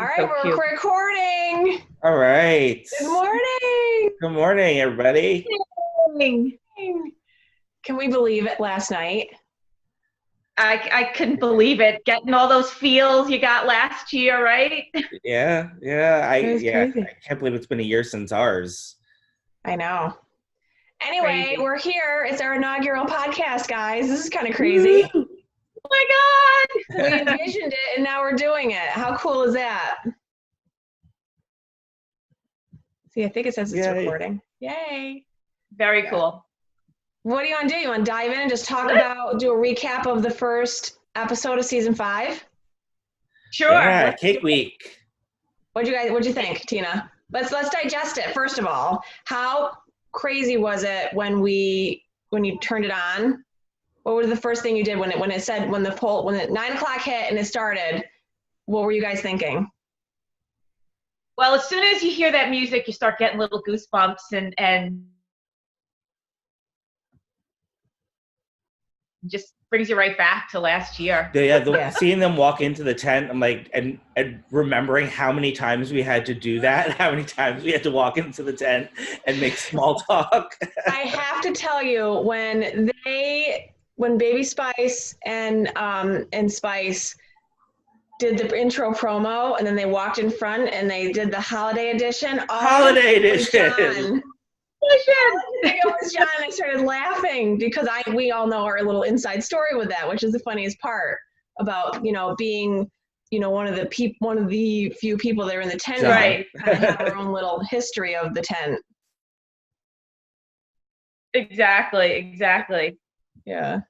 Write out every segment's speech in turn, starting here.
All right, So we're cute. recording. All right. Good morning. Good morning, everybody. Can we believe it last night? I couldn't believe it. Getting all those feels you got last year, right? It was crazy. I can't believe it's been a year since ours. I know. Anyway, Crazy. we're here. It's our inaugural podcast, guys. This is kind of crazy. Woo! Oh my We God. envisioned it and now we're doing it. How cool is that? See, I think it says it's Yay. recording. Yay. Very cool. What do you want to do? You want to dive in and just do a recap of the first episode of season 5? Sure. Yeah, Cake Week. What'd you think, Tina? Let's digest it. First of all, how crazy was it when you turned it on? What was the first thing you did when the 9 o'clock hit and it started? What were you guys thinking? Well, as soon as you hear that music, you start getting little goosebumps and just brings you right back to last year. Seeing them walk into the tent, I'm like, and remembering how many times we had to do that, how many times we had to walk into the tent and make small talk. I have to tell you, when Baby Spice and Spice did the intro promo, and then they walked in front and they did the holiday edition. Holiday edition. John. It was John. I started laughing because we all know our little inside story with that, which is the funniest part about being one of the few people that are in the tent, Right? Kind of have our own little history of the tent. Exactly. Yeah.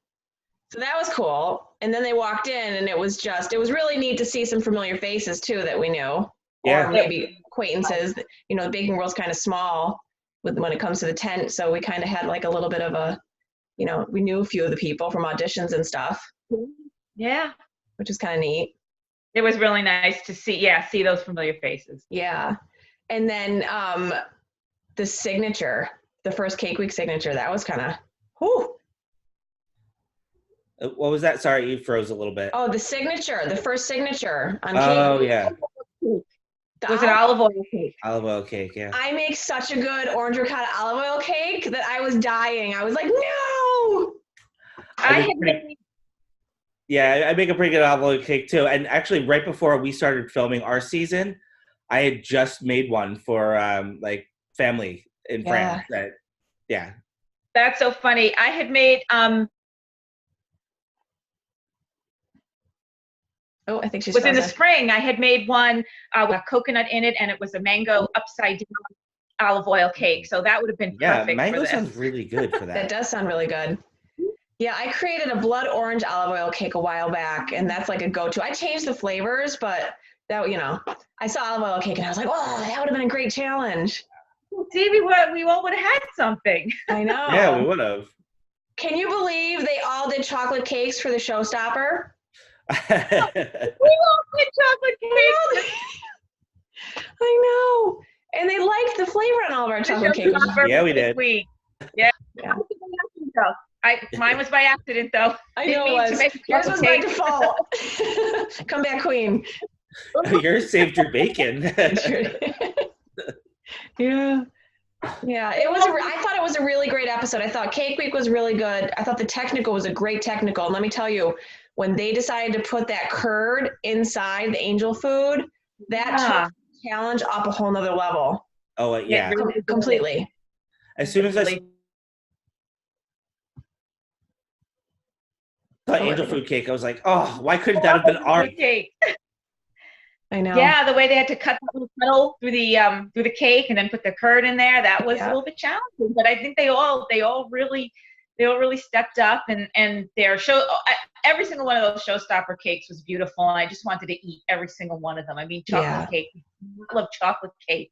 So that was cool. And then they walked in, and it was really neat to see some familiar faces too that we knew, Yeah. or maybe acquaintances. The baking world's kind of small when it comes to the tent, so we kind of had like a little bit of a, we knew a few of the people from auditions and stuff. Yeah. Which is kind of neat. It was really nice to see those familiar faces. Yeah. And then the signature, the first Cake Week signature, that was kind of, whew. What was that? Sorry, you froze a little bit. Oh, the first signature on Cake Oh, Week. yeah. Was it olive oil cake? Olive oil cake, yeah. I make such a good orange ricotta olive oil cake that I was dying. I was like, no! I make a pretty good olive oil cake too. And actually, right before we started filming our season, I had just made one for family and friends. That's so funny. I had made I think she's was in the frozen. spring. I had made one with a coconut in it, and it was a mango upside down olive oil cake. So that would have been perfect. Yeah, mango for this. sounds really good for that. That does sound really good. Yeah, I created a blood orange olive oil cake a while back, and that's like a go-to. I changed the flavors, but that I saw olive oil cake and I was like, oh, that would have been a great challenge. See, we all would have had something. I know. Yeah, we would have. Can you believe they all did chocolate cakes for the showstopper? We all did chocolate cakes. I know. And they liked the flavor on all of our chocolate cakes. Yeah, we did. Yeah. Yeah. Mine was by accident, though. I know it was. Yours was by default. Come back, queen. Yours saved your bacon. Yeah. Yeah, I thought it was a really great episode. I thought Cake Week was really good. I thought the technical was a great technical. And let me tell you, when they decided to put that curd inside the angel food, that took the challenge up a whole nother level. Oh, yeah. Completely. As soon as I saw angel food cake, I was like, oh, why couldn't that have been our cake? I know. Yeah, the way they had to cut that little tunnel through the cake and then put the curd in there, that was a little bit challenging. But I think they all really stepped up, and their show. Every single one of those showstopper cakes was beautiful, and I just wanted to eat every single one of them. I mean, chocolate cake. I love chocolate cake.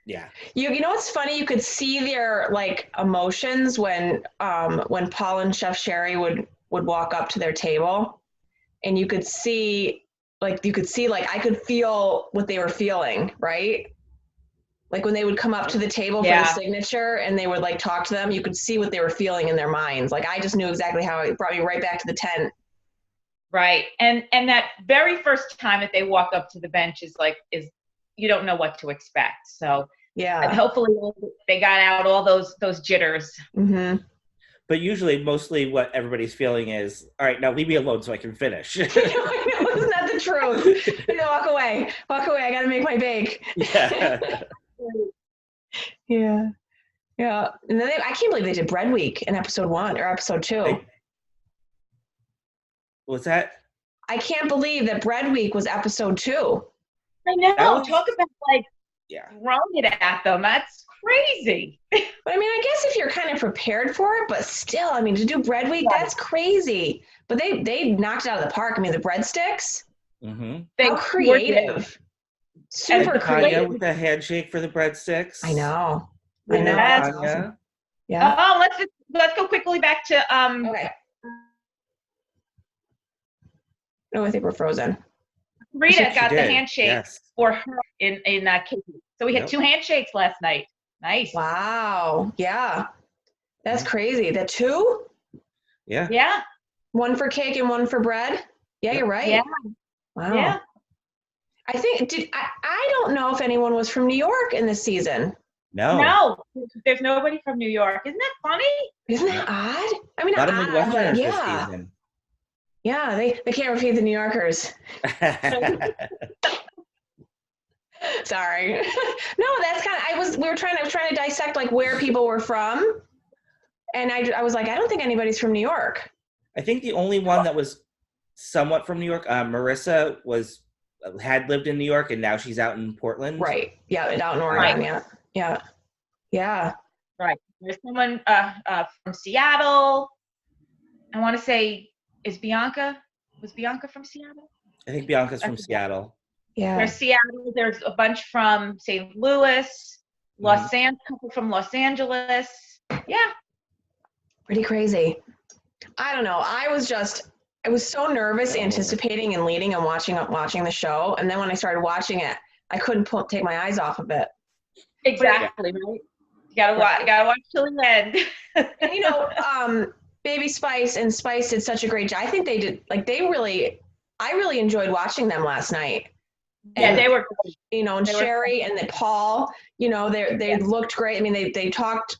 Yeah. You know what's funny? You could see their emotions when Paul and Chef Sherry would walk up to their table, and you could see I could feel what they were feeling, right? Like when they would come up to the table for the signature and they would talk to them, you could see what they were feeling in their minds. I just knew exactly how it brought me right back to the tent. Right. And that very first time that they walk up to the bench is you don't know what to expect. So Yeah. hopefully they got out all those jitters. Mm-hmm. But usually, mostly what everybody's feeling is, all right, now leave me alone so I can finish. I know, isn't that the truth? Walk away. I got to make my bake. Yeah. Yeah. Yeah. And then I can't believe they did Bread Week in episode 1 or episode 2. What's that? I can't believe that Bread Week was episode 2. I know. Talk about throwing it at them. That's crazy. But I mean, I guess if you're kind of prepared for it, but still, I mean, to do Bread Week, that's crazy. But they knocked it out of the park. I mean, the breadsticks. Mm-hmm. How creative. Super creative. With a handshake for the breadsticks. I know. That's awesome. Yeah. Oh, let's go quickly back to Okay. No, I think we're frozen. Rita got the handshake for her in Katie. So we had 2 handshakes last night. Nice. Wow. Yeah. That's crazy. The 2? Yeah. Yeah. 1 for cake and 1 for bread. Yeah, you're right. Yeah. Wow. Yeah. I think I don't know if anyone was from New York in this season. No, there's nobody from New York. Isn't that funny? Isn't that odd? I mean, a lot of Midwesterners this season. Yeah, they can't repeat the New Yorkers. Sorry. No, that's kind of we were trying to dissect like where people were from, and I was like, I don't think anybody's from New York. I think the only one that was somewhat from New York, Marissa had lived in New York and now she's out in Portland. Right. Yeah, out in Oregon. Right. Yeah. Right. There's someone from Seattle. I want to say, was Bianca from Seattle? I think Bianca's from Seattle. Yeah. There's Seattle. There's a bunch from St. Louis, couple from Los Angeles. Yeah. Pretty crazy. I don't know. I was so nervous anticipating and leading and watching the show. And then when I started watching it, I couldn't take my eyes off of it. Exactly. Right. You gotta watch till the end. And, Baby Spice and Spice did such a great job. I think they did, I really enjoyed watching them last night. And, they were, and Sherry and Paul, they looked great. I mean, they talked,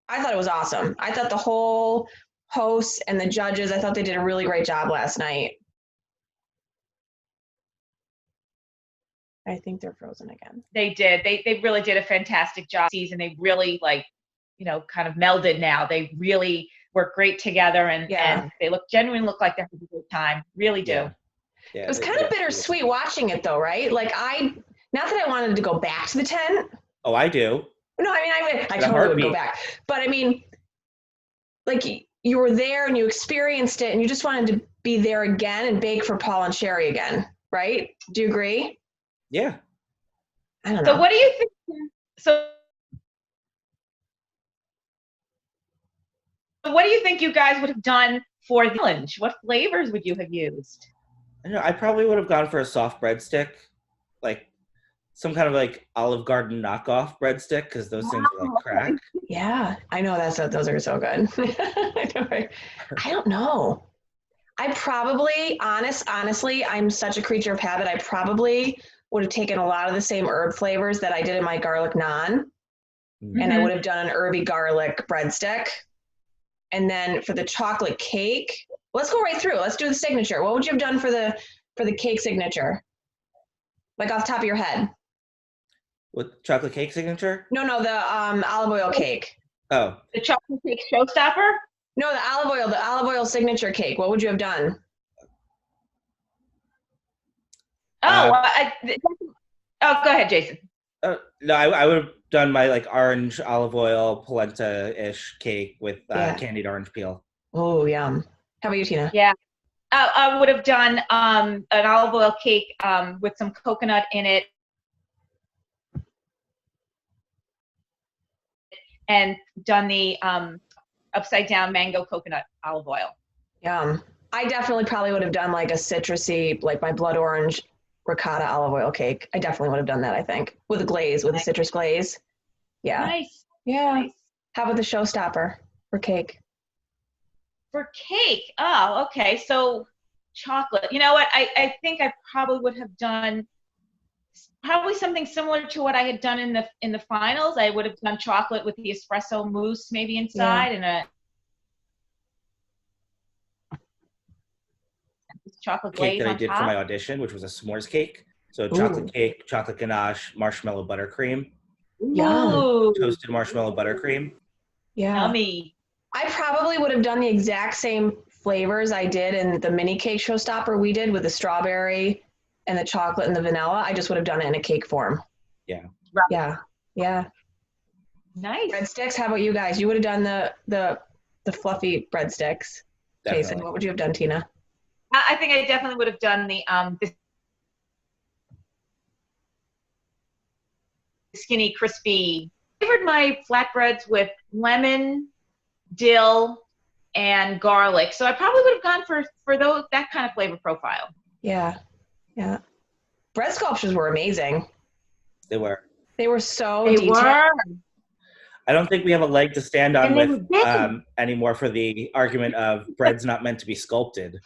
I thought it was awesome. I thought the whole hosts and the judges, I thought they did a really great job last night. I think they're frozen again. They did. They really did a fantastic job this season. They really kind of melded now. They really work great together and they genuinely look like they're having a good time. Really do. Yeah, it was kind of bittersweet watching it though, right? Like not that I wanted to go back to the tent. Oh, I do. No, I mean, I totally would go back. But I mean, like you were there and you experienced it and you just wanted to be there again and bake for Paul and Sherry again, right? Do you agree? Yeah. I don't know. So what do you think? So what do you think you guys would have done for the challenge? What flavors would you have used? I don't know. I probably would have gone for a soft breadstick, like some kind of Olive Garden knockoff breadstick, because those things are crack. Yeah, I know those are so good. I don't know. I probably, honestly, I'm such a creature of habit. I probably would have taken a lot of the same herb flavors that I did in my garlic naan, and I would have done an herby garlic breadstick. And then for the chocolate cake, let's go right through. Let's do the signature. What would you have done for the cake signature? Like off the top of your head. With chocolate cake signature? No, the olive oil cake. Oh. The chocolate cake showstopper? No, the olive oil signature cake. What would you have done? Go ahead, Jason. No, I would have done my orange olive oil polenta-ish cake with candied orange peel. Oh, yum. How about you, Tina? Yeah. I would have done an olive oil cake with some coconut in it and done the upside down mango coconut olive oil. Yum. I definitely probably would have done a citrusy, my blood orange ricotta olive oil cake. I definitely would have done that, I think, with a glaze, with a citrus glaze. Yeah. Nice. Yeah. Nice. How about the showstopper for cake? For cake? Oh, okay. So chocolate. You know what? I think I probably would have done probably something similar to what I had done in the finals. I would have done chocolate with the espresso mousse maybe inside and a chocolate cake glaze that I on did for top. my audition, which was a s'mores cake. So chocolate cake, chocolate ganache, marshmallow buttercream, Ooh, toasted marshmallow buttercream. Yeah. yummy. I probably would have done the exact same flavors I did in the mini cake showstopper we did with the strawberry and the chocolate and the vanilla. I just would have done it in a cake form. Yeah. Right. Yeah. Yeah. Nice. Breadsticks. How about you guys? You would have done the fluffy breadsticks. Definitely. Jason, what would you have done, Tina? I think I definitely would have done the skinny, crispy. I flavored my flatbreads with lemon, dill, and garlic. So I probably would have gone for that kind of flavor profile. Yeah. Yeah. Bread sculptures were amazing. They were. They were so They detailed. were. I don't think we have a leg to stand on And with anymore for the argument of bread's not meant to be sculpted.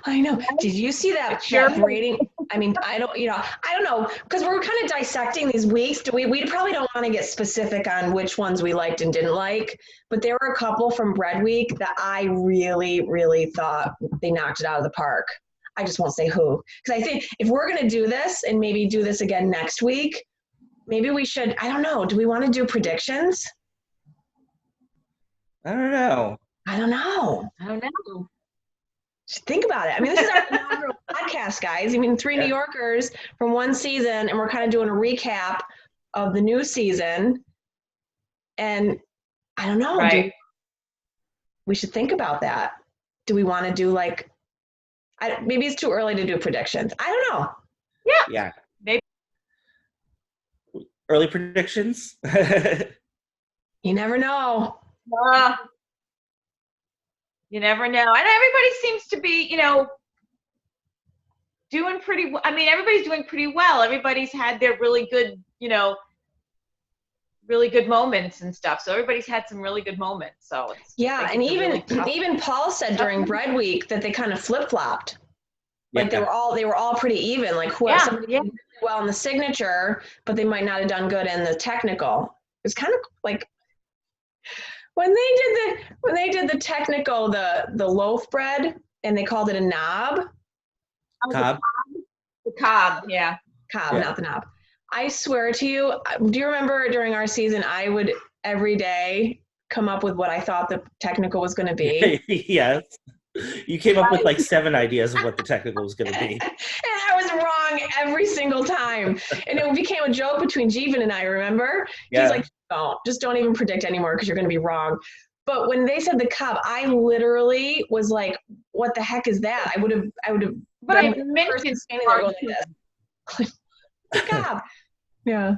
I know. Did you see that rating? I mean, I don't know, because we're kind of dissecting these weeks. We probably don't want to get specific on which ones we liked and didn't like, but there were a couple from Bread Week that I really, really thought they knocked it out of the park. I just won't say who, because I think if we're going to do this and maybe do this again next week, maybe we should, I don't know, do we want to do predictions? I don't know. I don't know. Think about it. I mean, this is our inaugural podcast, guys. I mean, three New Yorkers from one season, and we're kind of doing a recap of the new season. And I don't know. Right. – We should think about that. Do we want to do maybe it's too early to do predictions. I don't know. Yeah. Maybe. Early predictions? You never know. You never know. And everybody seems to be, doing pretty well. I mean, everybody's doing pretty well. Everybody's had their really good, really good moments and stuff. So everybody's had some really good moments. So and even Paul said during Bread Week that they kind of flip-flopped. Like they were all pretty even. Like somebody did really well in the signature, but they might not have done good in the technical. It's kind of like when they did the technical, the loaf bread, and they called it a knob. Cob. The cob, yeah. Cob, not the knob. I swear to you, do you remember during our season, I would every day come up with what I thought the technical was going to be? Yes. You came up with 7 ideas of what the technical was going to be. And I was wrong every single time. And it became a joke between Jeevan and I, remember? Yeah. He's like, don't even predict anymore because you're going to be wrong. But when they said the cup, I literally was like, what the heck is that? I would have But I been the person standing there going like this. The cup. Yeah.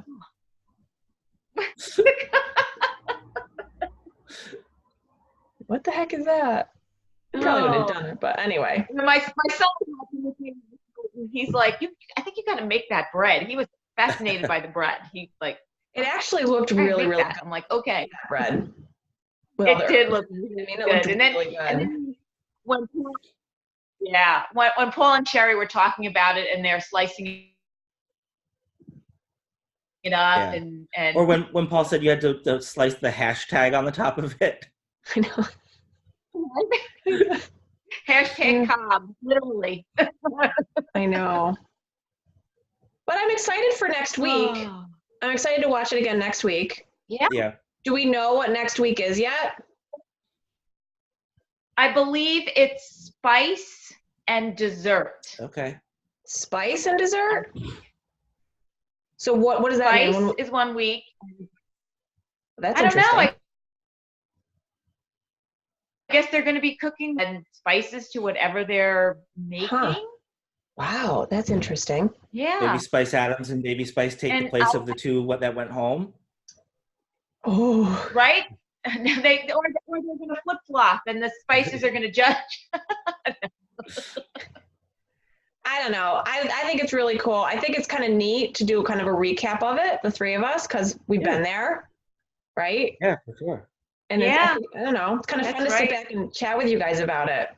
What the heck is that? I probably would have done it, but anyway. My son, he's like, I think you got to make that bread. He was fascinated by the bread. He's like, it actually looked really, really good. I'm like, okay. Bread. It did look really good. And then when Paul and Sherry were talking about it and they're slicing it up and or when Paul said you had to slice the hashtag on the top of it. I know. Hashtag Cobb, literally. I know. But I'm excited for next week. I'm excited to watch it again next week. Yeah. Do we know what next week is yet? I believe it's spice and dessert. Okay. Spice and dessert? So what does that mean? Spice is 1 week. That's I don't interesting. know. I guess they're going to be cooking and spices to whatever they're making. Huh. Wow, that's interesting. Yeah. Baby Spice Adams and Baby Spice take the place of the two that went home. Oh. Right? Or they're going to flip flop, and the spices are going to judge. I don't know. I think it's really cool. I think it's kind of neat to do kind of a recap of it, the three of us, because we've been there, right? Yeah, for sure. And I don't know. It's kind of fun to sit right. back and chat with you guys about it.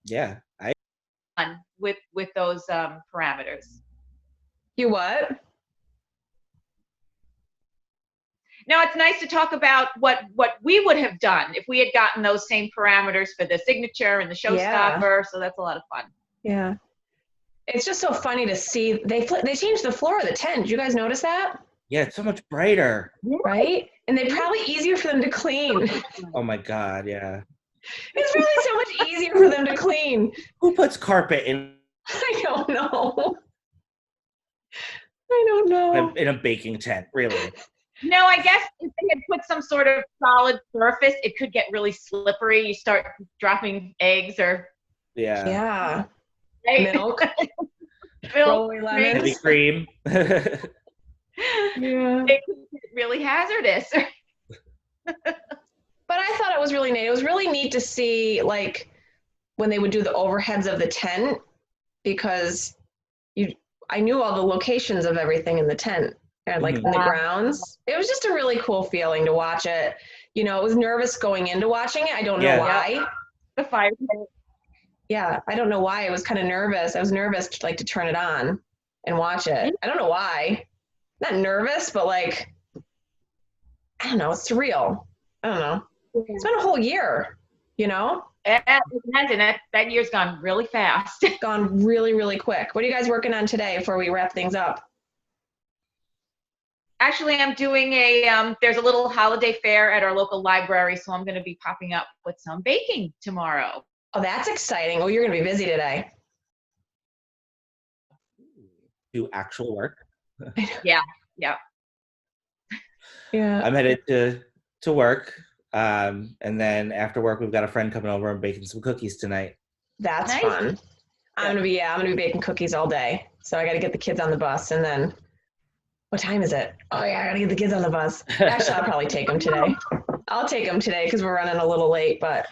Yeah. With those parameters. You what? Now it's nice to talk about what we would have done if we had gotten those same parameters for the signature and the showstopper. So that's a lot of fun. Yeah. It's just so funny to see they changed the floor of the tent. Did you guys notice that? Yeah, it's so much brighter. Right? And they're probably easier for them to clean. Oh my God, yeah. It's really so much easier for them to clean. Who puts carpet in? I don't know. I don't know. In a baking tent, really? No, I guess if they had put some sort of solid surface, it could get really slippery. You start dropping eggs or Yeah. right? Milk. Rolling lemons. Heavy cream. Yeah. It could get really hazardous. But I thought it was really neat. It was really neat to see like when they would do the overheads of the tent because I knew all the locations of everything in the tent and like in the grounds. It was just a really cool feeling to watch it. You know, it was nervous going into watching it. I don't know why. The fire pit. Yeah, I don't know why. I was kind of nervous. I was nervous to turn it on and watch it. I don't know why. Not nervous, but like, I don't know. It's surreal. I don't know. It's been a whole year, you know? Imagine that year's gone really fast. Gone really, really quick. What are you guys working on today before we wrap things up? Actually, I'm doing there's a little holiday fair at our local library, so I'm going to be popping up with some baking tomorrow. Oh, that's exciting. Oh, you're going to be busy today. Do actual work. Yeah. I'm headed to work. And then after work, we've got a friend coming over and baking some cookies tonight. That's fun. I'm gonna be baking cookies all day. So I got to get the kids on the bus, and then what time is it? Oh yeah, I got to get the kids on the bus. Actually, I'll probably take them today. I'll take them today because we're running a little late. But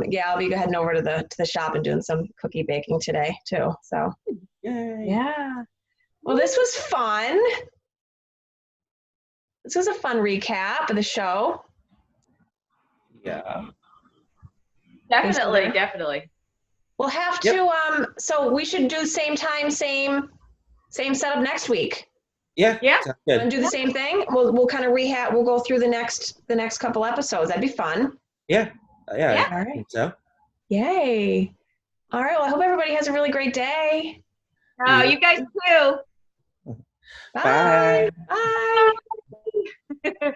yeah, I'll be heading over to the shop and doing some cookie baking today too. So yeah. Well, this was fun. This was a fun recap of the show. Yeah. Definitely. We'll have to so we should do same time, same setup next week. Yeah. Good. And do the same thing. We'll kind of rehab. We'll go through the next couple episodes. That'd be fun. Yeah. All right. I think so. Yay. All right. Well, I hope everybody has a really great day. Oh, you guys too. Bye. Bye.